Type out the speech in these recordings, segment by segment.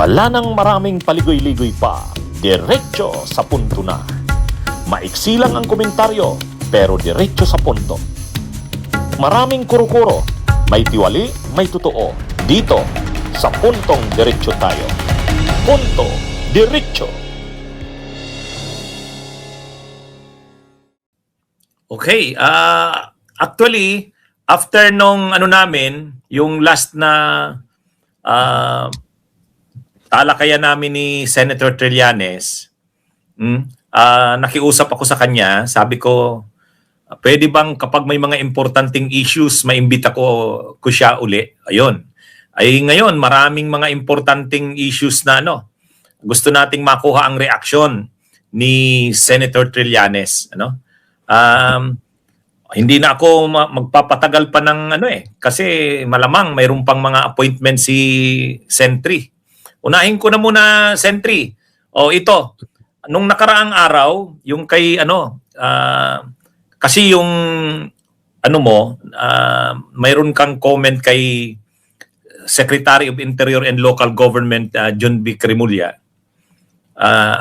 Wala nang maraming paligoy-ligoy pa, diretso sa punto na. Maiksi lang ang komentaryo, pero diretso sa punto. Maraming kuro-kuro, may tiwali, may totoo. Dito, sa Puntong Diretso tayo. Punto Diretso. Okay, actually, after nung namin, yung last na talakayan namin ni Senator Trillanes, nakiusap ako sa kanya, sabi ko, pwede bang kapag may mga importanteng issues, maimbita ko siya uli? Ayun. Ay ngayon, maraming mga importanteng issues na gusto nating makuha ang reaksyon ni Senator Trillanes. Hindi na ako magpapatagal pa ng kasi malamang mayroon pang mga appointment si Sentry. Unahin ko na muna, Sentry. Ito, nung nakaraang araw, yung kay kasi yung mayroon kang comment kay Secretary of Interior and Local Government John B. Remulla.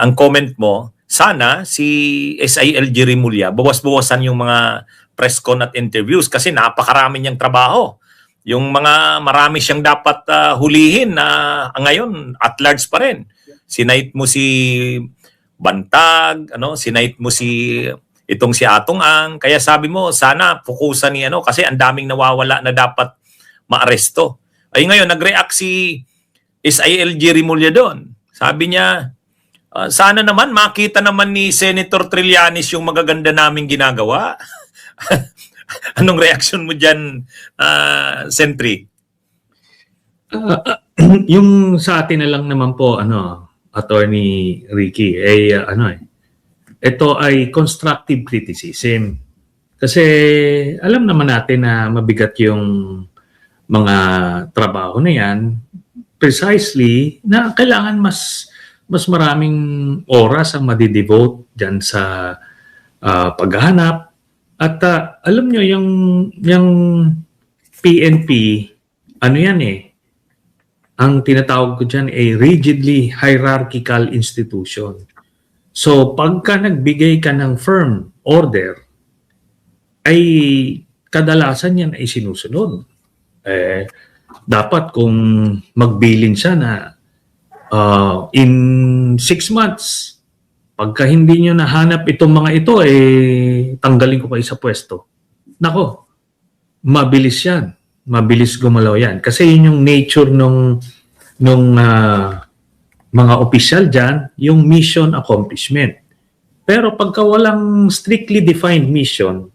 Ang comment mo, sana si SILG Remulla bawas-bawasan yung mga press con at interviews kasi napakarami niyang trabaho. Yung mga marami siyang dapat hulihin na ngayon at large pa rin. Sinight mo si Bantag, sinight mo si Atong Ang. Kaya sabi mo sana fokusan ni kasi ang daming nawawala na dapat maaresto. Ay ngayon nag-react si SILG Remulla doon. Sabi niya, sana naman makita naman ni Senator Trillanes yung magaganda naming ginagawa. Anong reaction mo diyan, Sentry? Yung sa atin na lang naman po, Attorney Ricky, ito ay constructive criticism. Kasi alam naman natin na mabigat yung mga trabaho na yan, precisely na kailangan mas maraming oras ang madidevote dyan sa paghahanap. At alam nyo, yung PNP, ang tinatawag ko dyan ay rigidly hierarchical institution. So, pagka nagbigay ka ng firm order, ay kadalasan yan ay sinusunod. Dapat kung magbilin siya na in 6 months, pagka hindi nyo nahanap itong mga ito, tanggalin ko kayo sa pwesto. Nako, mabilis yan. Mabilis gumalaw yan. Kasi yun yung nature nung mga opisyal dyan, yung mission accomplishment. Pero pagka walang strictly defined mission,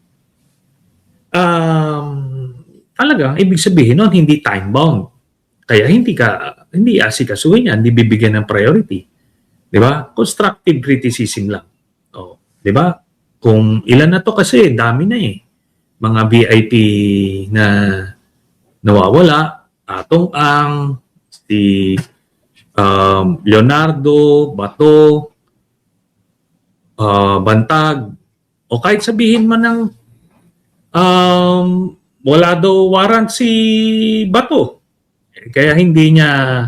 talaga, ibig sabihin nun, hindi time-bound. Kaya hindi asikasuhin yan, hindi bibigyan ng priority. Di ba? Constructive criticism lang. Di ba? Kung ilan na to kasi, dami na mga VIP na nawawala, Atong Ang, si Leonardo, Bato, Bantag, o kahit sabihin man ng wala daw warrant si Bato. Kaya hindi niya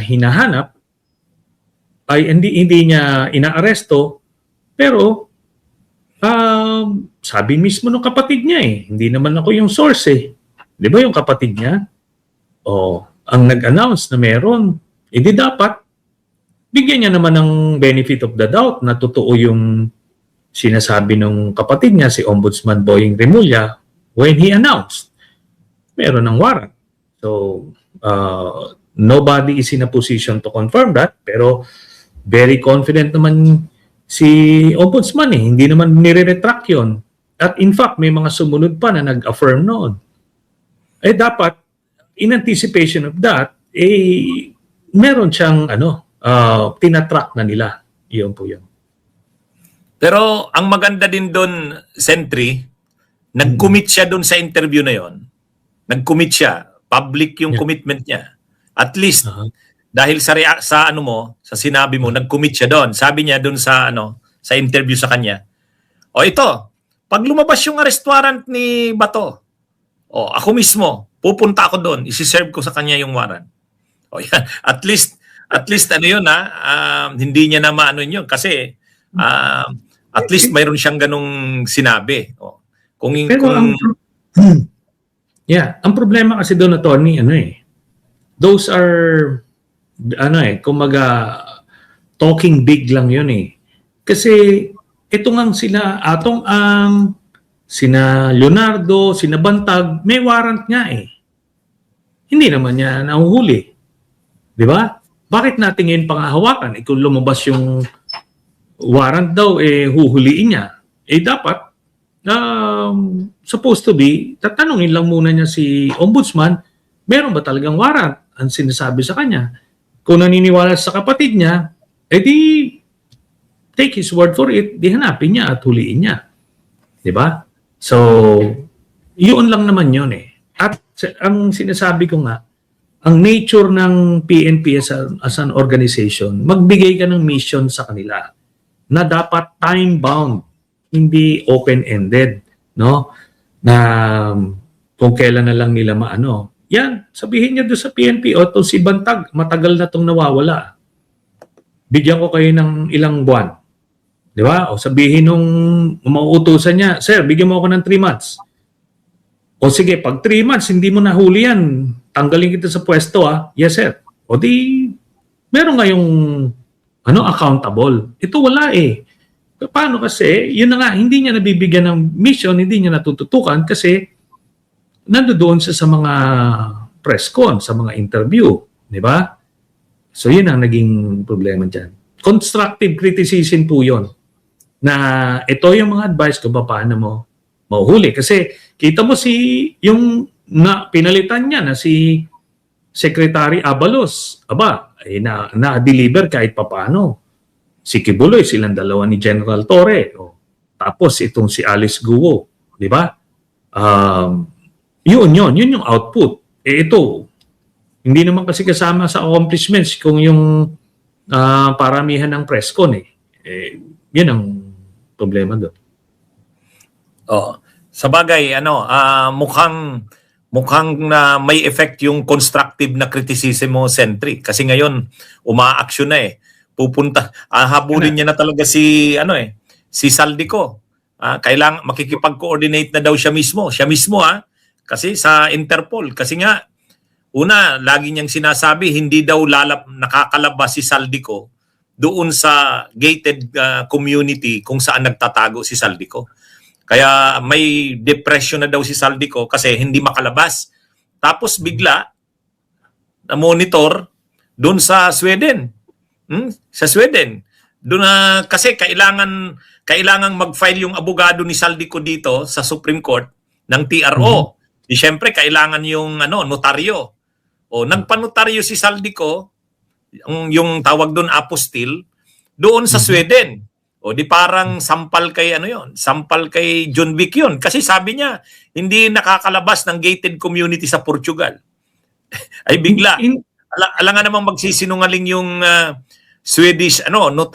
hinahanap, ay hindi niya inaaresto, pero sabi mismo ng kapatid niya hindi naman ako yung source Di ba yung kapatid niya? Ang nag-announce na meron, hindi dapat bigyan niya naman ng benefit of the doubt na totoo yung sinasabi ng kapatid niya, si Ombudsman Boying Remulla, when he announced meron ng warrant. So, nobody is in a position to confirm that, pero very confident naman si Ombudsman hindi naman nire-retract yun. At in fact, may mga sumunod pa na nag-affirm noon. Dapat, in anticipation of that, meron siyang tinatrack na nila. Iyon po yun. Pero ang maganda din doon, Sentry, nag-commit siya doon sa interview na yon. Nag-commit siya. Public yung commitment niya. At least, dahil sa sinabi mo, nag-commit siya doon. Sabi niya doon sa interview sa kanya. Ito, pag lumabas yung arrest warrant ni Bato, ako mismo, pupunta ako doon, isi-serve ko sa kanya yung warrant. O yan, at least ano yun hindi niya na maano yun kasi at least mayroon siyang ganung sinabi. O, Pero ang problema kasi doon, attorney, those are, kumaga, talking big lang yun eh. Kasi, ito nga sina Leonardo, sina Bantag, may warrant nga eh. Hindi naman niya nahuhuli. Di ba? Bakit natin ngayon pangahawakan? Kung lumabas yung warrant daw, huhuliin niya. Dapat, supposed to be, tatanungin lang muna niya si Ombudsman, meron ba talagang warrant? Ang sinasabi sa kanya. Kung naniniwala sa kapatid niya, di take his word for it, di hanapin niya at huliin niya. Di ba? So, yun lang naman yun eh. At ang sinasabi ko nga, ang nature ng PNP as an organization, magbigay ka ng mission sa kanila na dapat time-bound, hindi open-ended, no? Na kung kailan na lang nila maano. Yan, sabihin niya doon sa PNP, o si Bantag, matagal na itong nawawala. Bigyan ko kayo ng ilang buwan. Di ba? O sabihin nung mauutusan niya, sir, bigyan mo ako ng 3 months. O sige, pag 3 months, hindi mo nahuli yan, tanggalin kita sa pwesto Yes, sir. O di, meron ngayong accountable. Ito wala eh. Paano kasi, yun na nga, hindi niya nabibigyan ng mission, hindi niya natututukan kasi nandoon siya sa mga press con, sa mga interview. Di ba? So yun ang naging problema dyan. Constructive criticism po yun. Na ito yung mga advice ko paano mo mahuhuli. Kasi kita mo pinalitan niya na si Secretary Abalos. Na-deliver kahit papaano. Si Kibuloy, silang dalawa ni General Torre. Tapos itong si Alice Guo. Di ba? Yun yung output. Ito, hindi naman kasi kasama sa accomplishments kung yung paramihan ng press con yun ang problema doon. Sa bagay, mukhang na may effect yung constructive na criticism mo, Sentry. Kasi ngayon, uma-action na habulin niya na talaga si Saldico. Kailangan makikipag-coordinate na daw siya mismo. Kasi sa Interpol. Kasi nga, una, lagi niyang sinasabi, hindi daw nakakalabas si Saldico doon sa gated community kung saan nagtatago si Saldico. Kaya may depression na daw si Saldico kasi hindi makalabas. Tapos bigla, na-monitor doon sa Sweden. Sa Sweden. Doon kasi kailangan mag-file yung abogado ni Saldico dito sa Supreme Court ng TRO. Siyempre, kailangan yung notaryo. Nagpanotaryo si Saldico, yung tawag doon apostille, doon sa Sweden. Di parang sampal kay sampal kay John Wick yun. Kasi sabi niya, hindi nakakalabas ng gated community sa Portugal. Ay bigla. Alangan namang magsisinungaling yung Swedish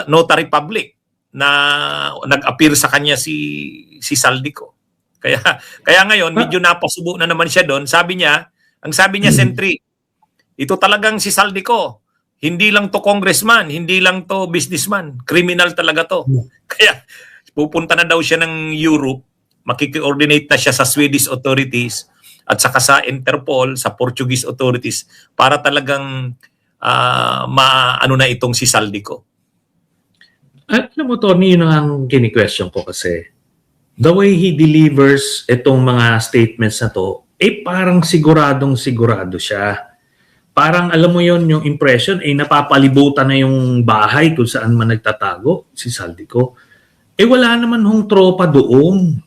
notary public na nag-appear sa kanya si Saldico. Kaya ngayon medyo napasubo na naman siya doon. Ang sabi niya Sentry, ito talagang si Saldico. Hindi lang to congressman, hindi lang to businessman, criminal talaga to. Kaya pupunta na daw siya ng Europe, makiki-coordinate na siya sa Swedish authorities at saka sa Interpol, sa Portuguese authorities para talagang maano na itong si Saldico. Alam mo, Tony, yun ang kini-question ko kasi the way he delivers itong mga statements na to, parang siguradong sigurado siya. Parang alam mo yon yung impression, napapalibutan na yung bahay kung saan man nagtatago si Saldico. Wala naman hong tropa doon.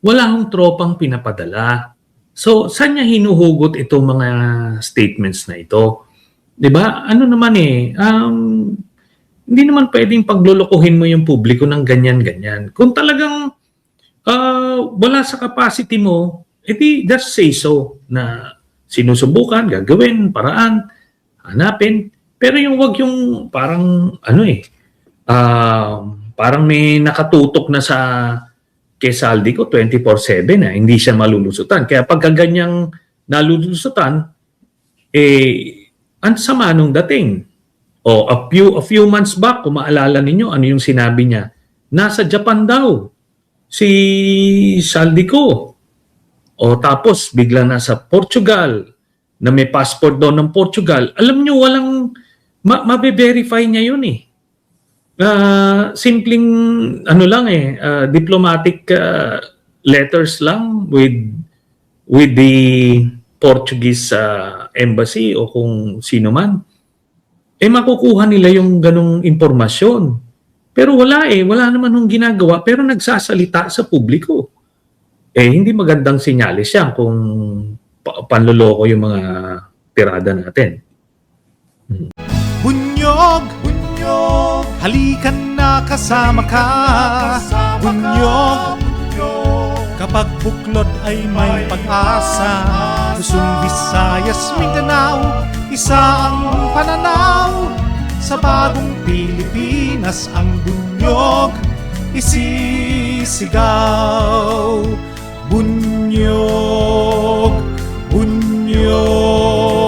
Wala hong tropang pinapadala. So, saan niya hinuhugot itong mga statements na ito? 'Di ba? Hindi naman pwedeng paglulukuhin mo yung publiko ng ganyan-ganyan. Kung talagang wala sa capacity mo, just say so na sinusubukan, gagawin, paraan, hanapin. Pero wag yung parang parang may nakatutok na sa kay Saldico 24/7 hindi siya malulusutan. Kaya pagka ganyang nalulusutan, ang sama nung dating. O a few months back, kung maalala ninyo, ano yung sinabi niya? Nasa Japan daw si Saldico. O tapos biglang nasa Portugal, na may passport daw ng Portugal. Alam nyo, walang mabe-verify niya yun eh. Simpleng ano lang diplomatic letters lang with the Portuguese embassy o kung sino man. Makukuha nila yung ganong impormasyon. Pero wala naman nung ginagawa, pero nagsasalita sa publiko. Hindi magandang senyales yan kung panloloko yung mga tirada natin. Bunyog, bunyog, halikan na kasama ka. Bunyog, kapag buklod ay may pag-asa. Luzon, Visayas, Mindanao, isa ang pananaw. Sa bagong Pilipinas ang bunyog isisigaw. Bunyog, bunyog.